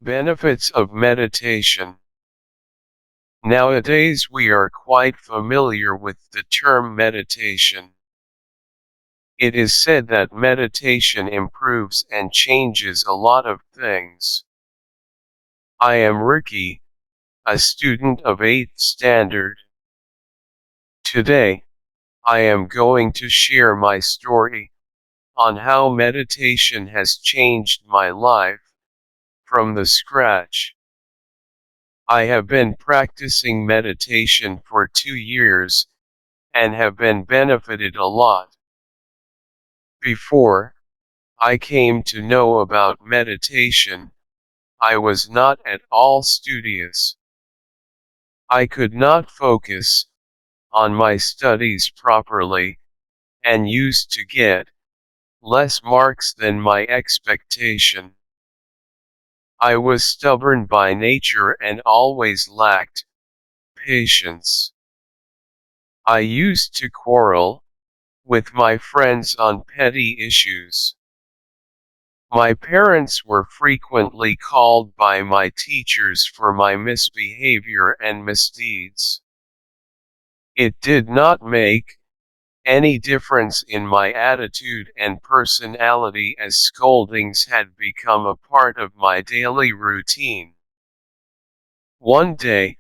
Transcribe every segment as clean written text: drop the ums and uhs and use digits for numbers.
Benefits of meditation. Nowadays we are quite familiar with the term meditation. It is said that meditation improves and changes a lot of things. I am Ricky, a student of 8th standard. Today, I am going to share my story on how meditation has changed my life from the scratch. I have been practicing meditation for 2 years and have been benefited a lot. Before I came to know about meditation, I was not at all studious. I could not focus on my studies properly and used to get less marks than my expectation. I was stubborn by nature and always lacked patience. I used to quarrel with my friends on petty issues. My parents were frequently called by my teachers for my misbehavior and misdeeds. It did not make any difference in my attitude and personality, as scoldings had become a part of my daily routine. One day,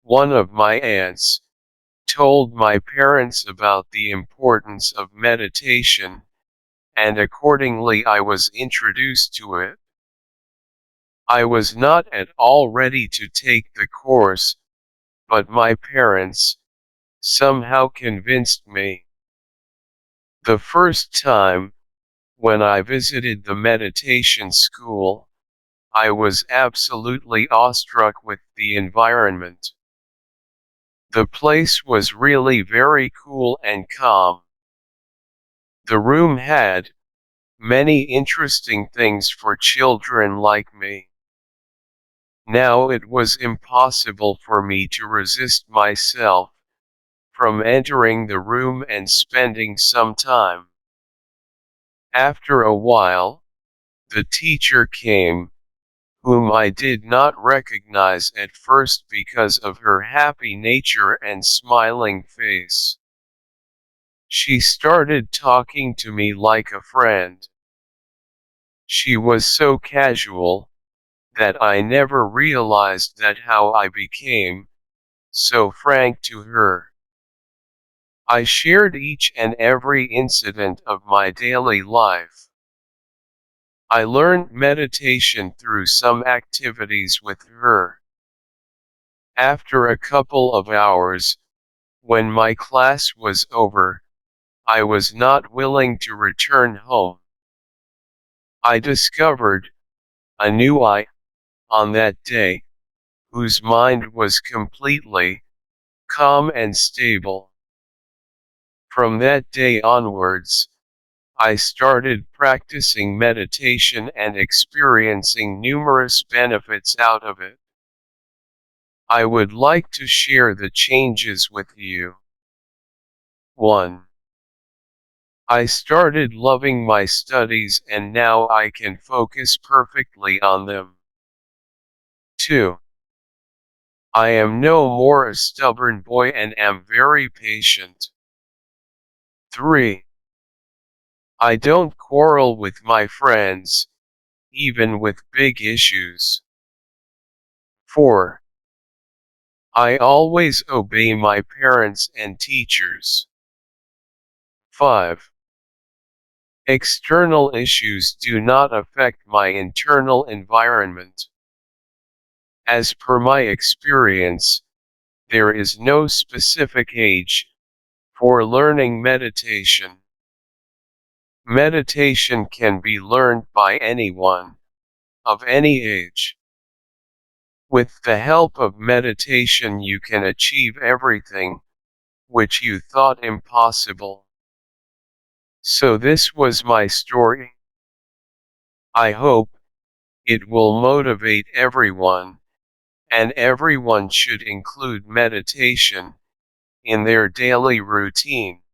one of my aunts told my parents about the importance of meditation, and accordingly I was introduced to it. I was not at all ready to take the course, but my parents somehow convinced me. The first time, when I visited the meditation school, I was absolutely awestruck with the environment. The place was really very cool and calm. The room had many interesting things for children like me. Now it was impossible for me to resist myself from entering the room and spending some time. After a while, the teacher came, whom I did not recognize at first because of her happy nature and smiling face. She started talking to me like a friend. She was so casual that I never realized that how I became so frank to her. I shared each and every incident of my daily life. I learned meditation through some activities with her. After a couple of hours, when my class was over, I was not willing to return home. I discovered a new I on that day, whose mind was completely calm and stable. From that day onwards, I started practicing meditation and experiencing numerous benefits out of it. I would like to share the changes with you. 1. I started loving my studies and now I can focus perfectly on them. 2. I am no more a stubborn boy and am very patient. 3. I don't quarrel with my friends, even with big issues. 4. I always obey my parents and teachers. 5. External issues do not affect my internal environment. As per my experience, there is no specific age for learning meditation. Meditation can be learned by anyone, of any age. With the help of meditation you can achieve everything which you thought impossible. So this was my story. I hope it will motivate everyone, and everyone should include meditation in their daily routine.